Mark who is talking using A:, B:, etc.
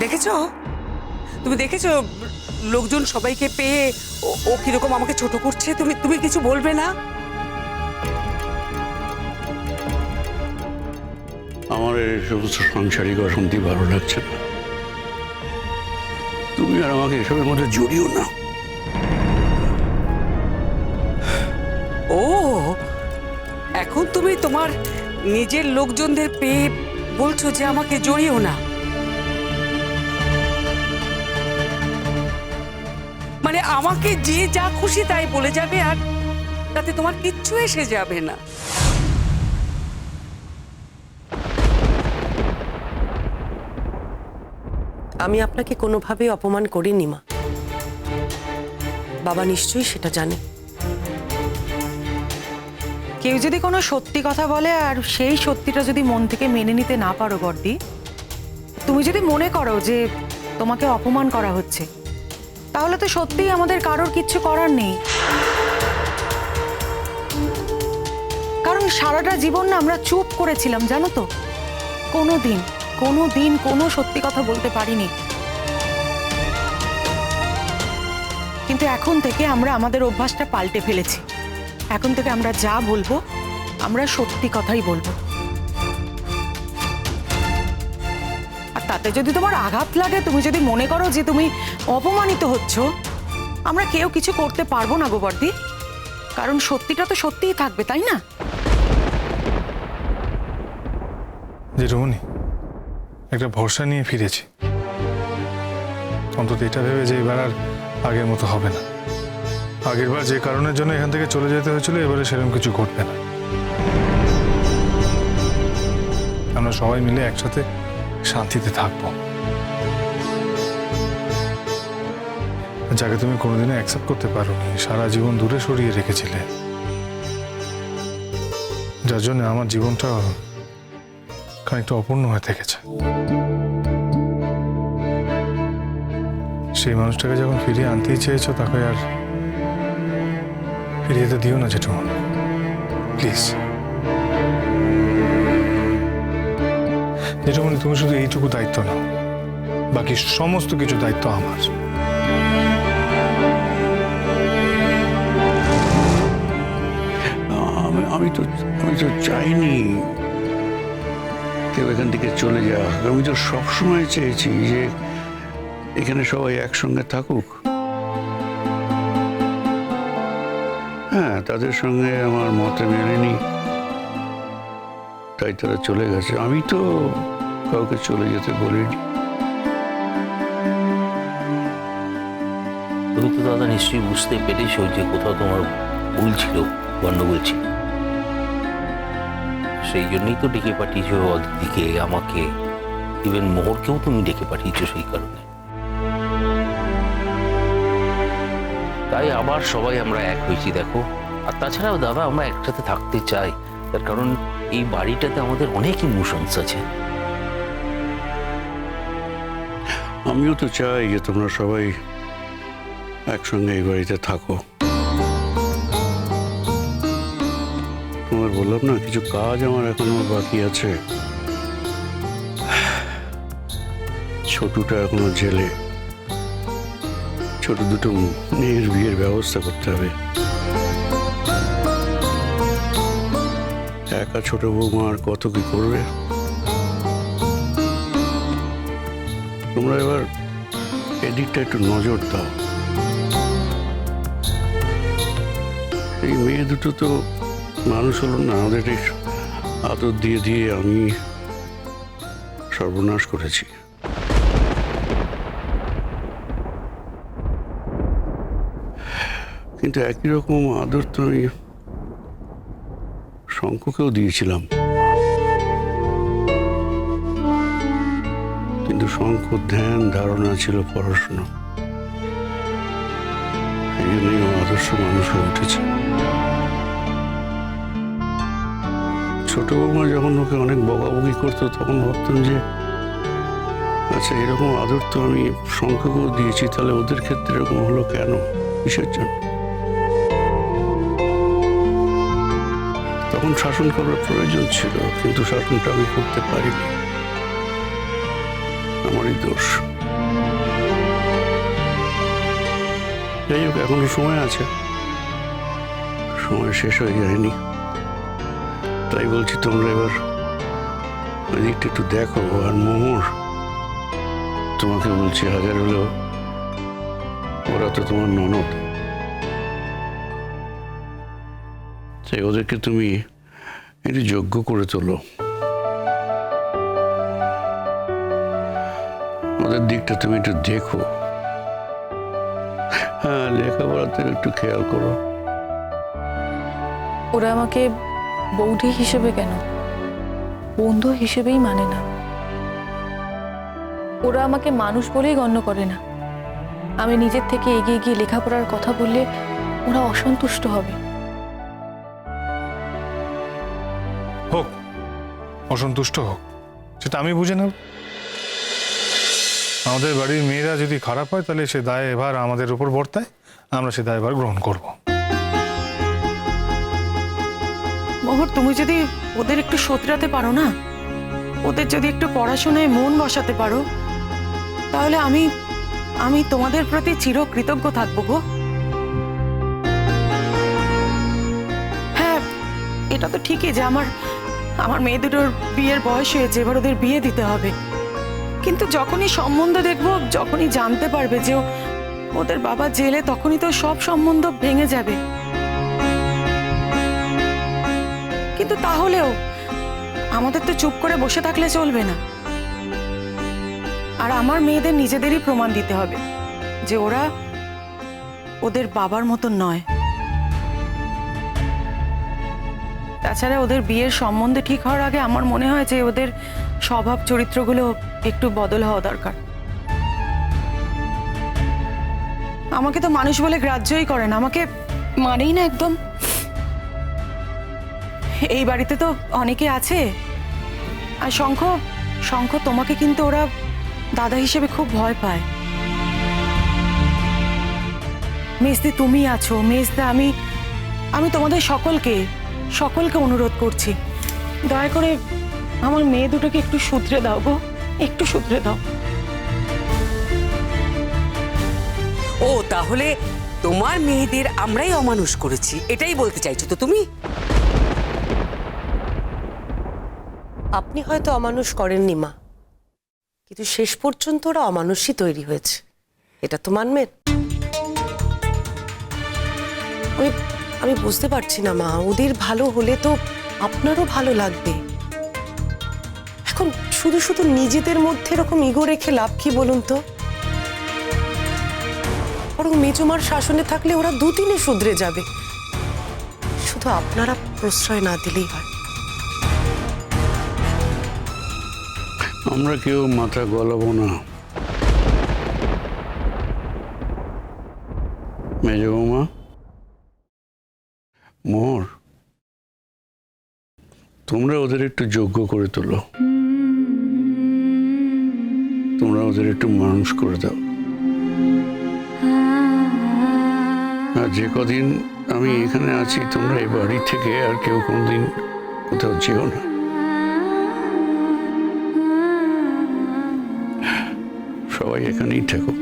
A: দেখেছো? তুমি দেখেছো লোকজন সবাইকে পেয়ে ও কিরকম আমাকে ছোট করছে? তুমি তুমি কিছু বলবে না?
B: আমার এই সমস্ত সাংসারিক অশান্তি ভালো লাগছে না। তুমি আর আমাকে এসবের মধ্যে জড়িও না।
A: ও, এখন তুমি তোমার নিজের লোকজনদের পেয়ে বলছো যে আমাকে জড়িও না। মানে আমাকে যে যা খুশি তাই বলে যাবে আর তাতে তোমার কিচ্ছু এসে যাবে না।
C: আমি আপনাকে কোনোভাবেই অপমান করিনি মা। বাবা নিশ্চয়ই সেটা জানে।
D: কেউ যদি কোনো সত্যি কথা বলে আর সেই সত্যিটা যদি মন থেকে মেনে নিতে না পারো বর্দি, তুমি যদি মনে করো যে তোমাকে অপমান করা হচ্ছে, তাহলে তো সত্যিই আমাদের কারোর কিচ্ছু করার নেই। কারণ সারাটা জীবন না আমরা চুপ করেছিলাম, জানো তো। কোনোদিন কোনো সত্যি কথা বলতে পারিনি। কিন্তু এখন থেকে আমরা আমাদের অভ্যাসটা পাল্টে ফেলেছি। এখন থেকে আমরা যা বলবো আমরা সত্যি কথাই বলবো। আর তাতে যদি তোমার আঘাত লাগে, তুমি যদি মনে করো যে তুমি অপমানিত হচ্ছ, আমরা কেউ কিছু করতে পারবো না গো বর্দি। কারণ সত্যিটা তো সত্যিই থাকবে, তাই না?
E: জেঠুমনি, একটা ভরসা নিয়ে ফিরেছি। অন্তত এটা ভেবে যে এবার আর আগের মতো হবে না। আগেরবার যে কারণের জন্য এখান থেকে চলে যেতে হয়েছিল, এবারে সেরকম কিছু ঘটবে না। আমরা সবাই মিলে একসাথে শান্তিতে থাকবো। যাকে তুমি কোনোদিনও অ্যাকসেপ্ট করতে পারোনি, সারা জীবন দূরে সরিয়ে রেখেছিলে, যার জন্য আমার জীবনটা খানিকটা অপূর্ণ হয়ে থেকেছে। সেই মানুষটাকে যখন ফিরিয়ে আনতেই চেয়েছো, তাকে আর ফিরিয়ে তো দিও না জেঠুমনি, প্লিজ। জেঠুমনি, তুমি শুধু এইটুকু দায়িত্ব নাও, বাকি সমস্ত কিছু দায়িত্ব আমার।
B: আমি তো চাইনি কেউ এখান থেকে চলে যাক। আমি তো সবসময় চেয়েছি যে এখানে সবাই একসঙ্গে থাকুক। হ্যাঁ, তাদের সঙ্গে আমার মতে মেলেনি, তাই তারা চলে গেছে। আমি তো কাউকে চলে যেতে বলিনি।
F: তুমি তো দাদা নিশ্চয়ই বুঝতে পেরেছো যে কোথাও তোমার ভুল ছিল, গন্ডগোল ছিল। সেই জন্যই তো ডেকে পাঠিয়েছো অদিতিকে, আমাকে, ইভেন মোহরকেও তুমি ডেকে পাঠিয়েছো সেই কারণে। তাই আবার সবাই আমরা এক হয়েছি দেখো। আর তাছাড়াও দাদা আমরা একসাথে থাকতে চাই, তার কারণ এই বাড়িটাতে আমাদের অনেক ইমোশনস আছে।
B: আমিও তো চাই যে তোমরা সবাই একসঙ্গে এই বাড়িতে থাকো। তোমার বললাম না, কিছু কাজ আমার এখনো বাকি আছে। ছোটটা এখনো জেলে, ছোট দুটো মেয়ের বিয়ের ব্যবস্থা করতে হবে। একা ছোট বৌমা আর কত কি করবে। তোমরা এবার এদিকটা একটু নজর দাও। এই মেয়ে দুটো তো মানুষ হলো না, আমাদের আদর দিয়ে দিয়ে আমি সর্বনাশ করেছি। কিন্তু একই রকম আদর তো আমি শঙ্কুকেও দিয়েছিলাম, কিন্তু শঙ্কুর ধ্যান ধারণা ছিল পড়াশোনা। এই জন্যই ও আদর্শ মানুষ হয়ে উঠেছে। ছোট বৌমা যখন ওকে অনেক বকাবকি করতো, তখন ভাবতাম যে আচ্ছা, এরকম আদর তো আমি শঙ্কুকেও দিয়েছি, তাহলে ওদের ক্ষেত্রে এরকম হলো কেন, কিসের জন্য? তখন শাসন করার প্রয়োজন ছিল, কিন্তু শাসনটা আমি করতে পারিনি, আমারই দোষ। যাই হোক, এখনো সময় আছে, সময় শেষ হয়ে যায়নি। তাই বলছি তোমরা এবার ওই দিকটা একটু দেখো। আর মোহর, তোমাকে বলছি, হাজার হলেও ওরা তো তোমার ননদ, তাই ওদেরকে তুমি একটু যোগ্য করে তোলো। ওদের দিকটা তুমি একটু দেখো। হ্যাঁ, লেখাপড়াতে একটু খেয়াল করো।
G: ওরা আমাকে বৌদি হিসেবে কেন, বন্ধু হিসেবেই মানে না। ওরা আমাকে মানুষ বলেই গণ্য করে না। আমি নিজের থেকে এগিয়ে গিয়ে লেখাপড়ার কথা বললে ওরা অসন্তুষ্ট হবে।
E: হোক, অসন্তুষ্ট হোক, সেটা আমি বুঝে নেব। আমাদের বাড়ির মেয়েরা যদি খারাপ হয় তাহলে সে দায় এবার আমাদের উপর বর্তায়, আমরা সে দায়ভার গ্রহণ করব।
D: মোহর, তুমি যদি ওদের একটু শোধরাতে পারো না, ওদের যদি একটু পড়াশোনায় মন বসাতে পারো, তাহলে আমি আমি তোমাদের প্রতি চিরকৃতজ্ঞ থাকবো গো। হ্যাঁ, এটা তো ঠিকই যে আমার আমার মেয়ে দুটোর বিয়ের বয়স হয়েছে, এবার ওদের বিয়ে দিতে হবে। কিন্তু যখনই সম্বন্ধ দেখবো, যখনই জানতে পারবে যে ওদের বাবা জেলে, তখনই তো সব সম্বন্ধ ভেঙে যাবে। কিন্তু তাহলেও আমাদের তো চুপ করে বসে থাকলে চলবে না। আর আমার মেয়েদের নিজেদেরই প্রমাণ দিতে হবে যে ওরা ওদের বাবার মতন নয়। তাছাড়া ওদের বিয়ের সম্বন্ধে ঠিক হওয়ার আগে আমার মনে হয় যে ওদের স্বভাব চরিত্রগুলো একটু বদল হওয়া দরকার। আমাকে তো মানুষ বলে গ্রাহ্যই করে না, আমাকে মানেই না একদম। এই বাড়িতে তো অনেকে আছে। আর শঙ্খ, শঙ্খ তোমাকে কিন্তু ওরা দাদা হিসেবে খুব ভয় পায়। মেজদি তুমি আছো, মেজদা, আমি তোমাদের সকলকে অনুরোধ করছি, দয়া করে আমার মেয়ে দুটোকে একটু শুধরে দাও গো, একটু শুধরে দাও।
A: ও, তাহলে তোমার মেয়েদের আমরাই অমানুষ করেছি, এটাই বলতে চাইছো তো তুমি?
C: আপনি হয়তো অমানুষ করেননি মা, কিন্তু শেষ পর্যন্ত ওরা অমানুষই তৈরি হয়েছে, এটা তো মানবেন। আমি বুঝতে পারছি না মা, ওদের ভালো হলে তো আপনারও ভালো লাগবে। এখন শুধু শুধু নিজেদের মধ্যে এরকম ইগো রেখে লাভ কি বলুন তো? বরং মেজমার শাসনে থাকলে ওরা দুদিনে শুধরে যাবে, শুধু আপনারা প্রশ্রয় না দিলেই হয়।
B: আমরা কেউ মাথা গলাবো না। মেজ বৌমা, মোহর, তোমরা ওদের একটু যোগ্য করে তোলো, তোমরা ওদের একটু মানুষ করে দাও। আর যে কদিন আমি এখানে আছি, তোমরা এই বাড়ি থেকে আর কেউ কোনদিন কোথাও যেও না। সবাই এখানেই থাকো।